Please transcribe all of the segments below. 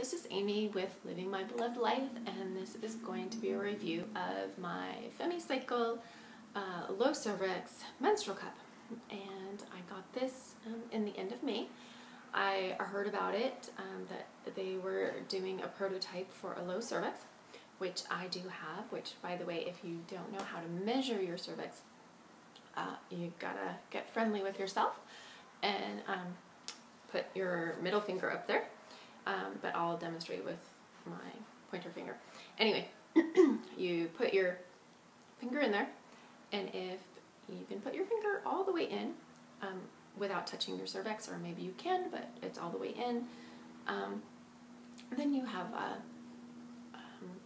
this is Amy with Living My Beloved Life, and this is going to be a review of my FemmyCycle low cervix menstrual cup. And I got this in the end of May. I heard about it, that they were doing a prototype for a low cervix, which I do have, which, by the way, if you don't know how to measure your cervix, you've got to get friendly with yourself and put your middle finger up there. But I'll demonstrate with my pointer finger. Anyway, you put your finger in there, and if you can put your finger all the way in without touching your cervix, or maybe you can, but it's all the way in, then you have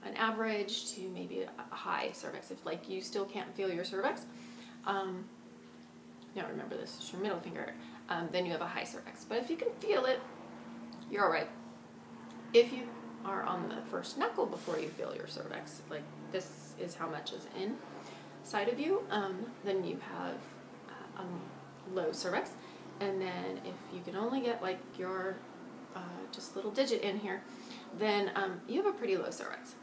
an average to maybe a high cervix. If like you still can't feel your cervix, now remember this is your middle finger, then you have a high cervix. But if you can feel it, you're all right. If you are on the first knuckle before you feel your cervix, like this is how much is inside of you, then you have low cervix. And then if you can only get like your just little digit in here, then you have a pretty low cervix.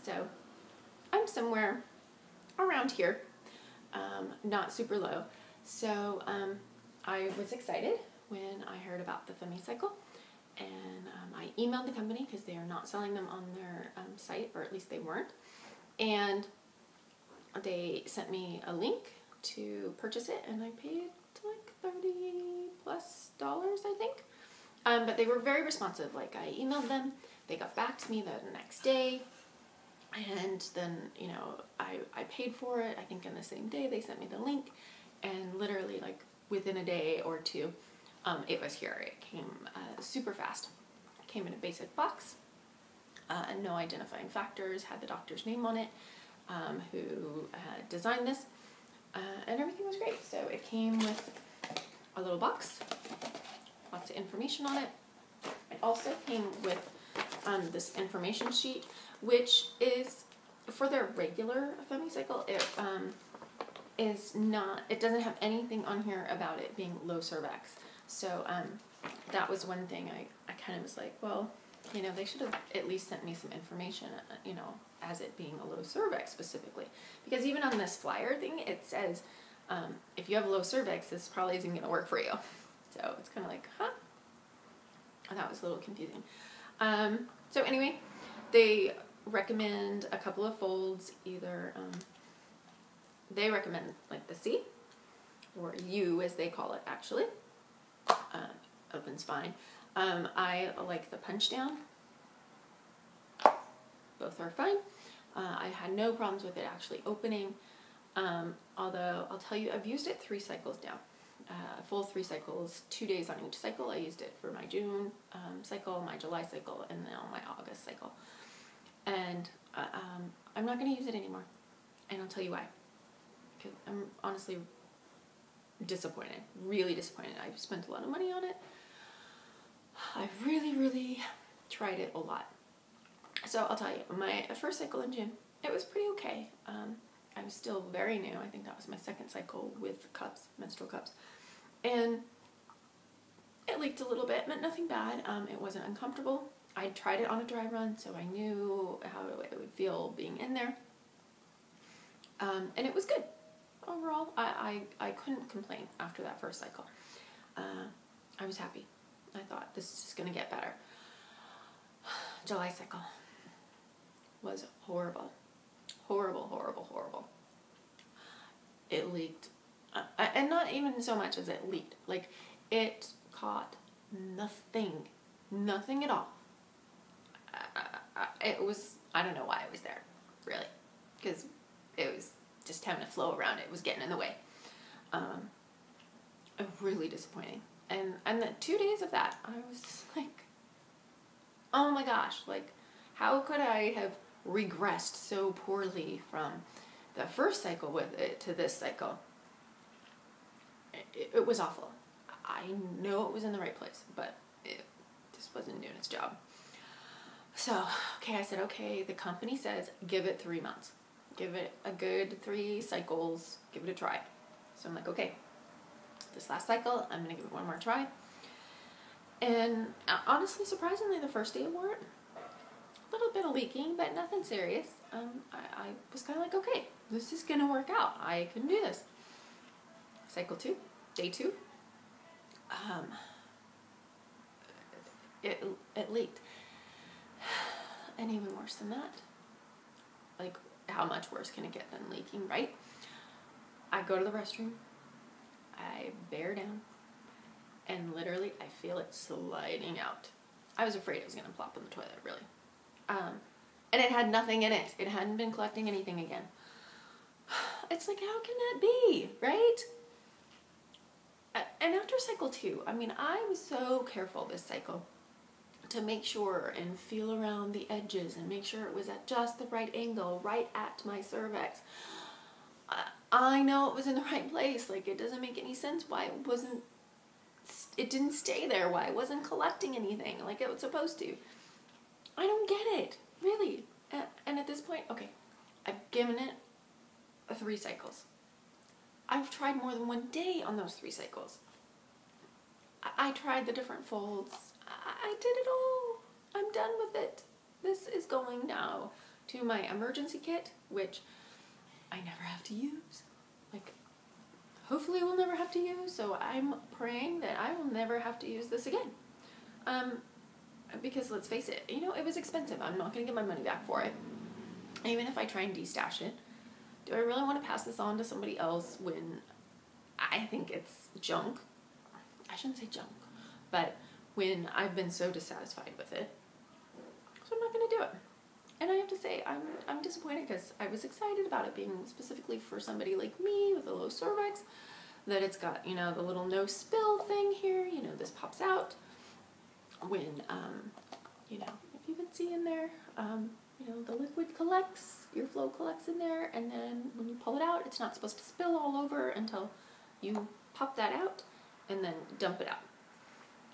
So I'm somewhere around here, not super low. So I was excited when I heard about the FemmyCycle. And I emailed the company because they are not selling them on their site, or at least they weren't. And they sent me a link to purchase it, and I paid like $30+ I think. But they were very responsive. Like, I emailed them, they got back to me the next day, and then, you know, I paid for it. I think in the same day they sent me the link, and literally like within a day or two, it was here. It came super fast. It came in a basic box, and no identifying factors, had the doctor's name on it, who designed this, and everything was great. So it came with a little box, lots of information on it. It also came with this information sheet, which is for their regular FemmyCycle. It doesn't have anything on here about it being low cervix. So that was one thing I kind of was like, well, you know, they should have at least sent me some information, you know, as it being a low cervix specifically. Because even on this flyer thing, it says, if you have low cervix, this probably isn't going to work for you. So it's kind of like, huh? And that was a little confusing. So anyway, they recommend a couple of folds, either, they recommend like the C, or U as they call it actually. Opens fine. I like the punch down. Both are fine. I had no problems with it actually opening. Although I'll tell you, I've used it 3 cycles now. Full 3 cycles, 2 days on each cycle. I used it for my June cycle, my July cycle, and now my August cycle. And I'm not going to use it anymore. And I'll tell you why. Because I'm honestly disappointed, really disappointed. I've spent a lot of money on it. I've really tried it a lot. So I'll tell you, my first cycle in June, it was pretty okay. I was still very new. I think that was my second cycle with cups, menstrual cups. And it leaked a little bit, but nothing bad. It wasn't uncomfortable. I tried it on a dry run, so I knew how it would feel being in there. And it was good. Overall, I couldn't complain after that first cycle. I was happy. I thought, this is going to get better. July cycle was horrible. Horrible. It leaked. And not even so much as it leaked. Like, it caught nothing. Nothing at all. It was, I don't know why it was there, really. Because it was just having to flow around. It was getting in the way. Really disappointing. And the 2 days of that, I was like, oh my gosh, like, how could I have regressed so poorly from the first cycle with it to this cycle? It was awful. I know it was in the right place, but it just wasn't doing its job. So, okay, I said, okay, the company says, give it 3 months. Give it a good 3 cycles, give it a try. So I'm like, okay, this last cycle, I'm going to give it one more try. And honestly, surprisingly, the first day I wore it, little bit of leaking, but nothing serious. I was kind of like, okay, this is going to work out. I can do this. Cycle 2, day 2. It leaked. And even worse than that. Like, how much worse can it get than leaking, right? I go to the restroom. I bear down. And literally, I feel it sliding out. I was afraid it was going to plop in the toilet, really. And it had nothing in it. It hadn't been collecting anything again. It's like, how can that be, right? And after cycle 2, I mean, I was so careful this cycle to make sure and feel around the edges and make sure it was at just the right angle, right at my cervix. I know it was in the right place. Like, it doesn't make any sense why it didn't stay there, why it wasn't collecting anything like it was supposed to. I don't get it, really. And at this point, okay, I've given it 3 cycles. I've tried more than 1 day on those 3 cycles. I tried the different folds. I did it all. I'm done with it. This is going now to my emergency kit, which I never have to use. Like, hopefully we'll never have to use, so I'm praying that I will never have to use this again. Because let's face it, you know, it was expensive. I'm not going to get my money back for it. Even if I try and de-stash it. Do I really want to pass this on to somebody else when I think it's junk? I shouldn't say junk, but when I've been so dissatisfied with it. So I'm not going to do it. And I have to say, I'm disappointed because I was excited about it being specifically for somebody like me with a low cervix, that it's got, you know, the little no spill thing here, you know, this pops out when, you know, if you can see in there, you know, the liquid collects, your flow collects in there, and then when you pull it out, it's not supposed to spill all over until you pop that out and then dump it out.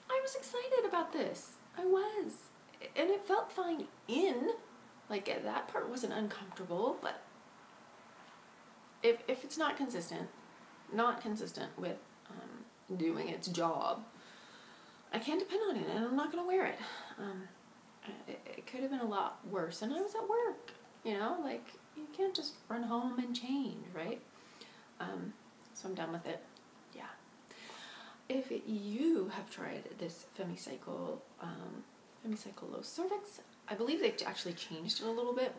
I was excited about this. I was. And it felt fine in. Like, that part wasn't uncomfortable, but if it's not consistent with doing its job, I can't depend on it, and I'm not going to wear it. It could have been a lot worse, and I was at work, you know? Like, you can't just run home and change, right? So I'm done with it. Yeah. If you have tried this FemmyCycle, FemmyCycle Low Cervix, I believe they've actually changed it a little bit,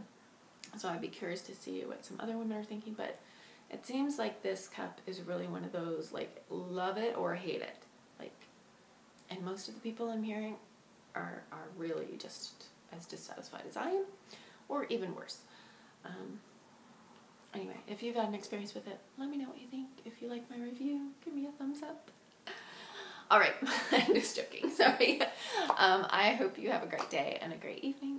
so I'd be curious to see what some other women are thinking, but it seems like this cup is really one of those, like, love it or hate it. Like, and most of the people I'm hearing are really just as dissatisfied as I am, or even worse. Anyway, if you've had an experience with it, let me know what you think. If you like my review, give me a thumbs up. All right, I'm just joking, sorry. I hope you have a great day and a great evening.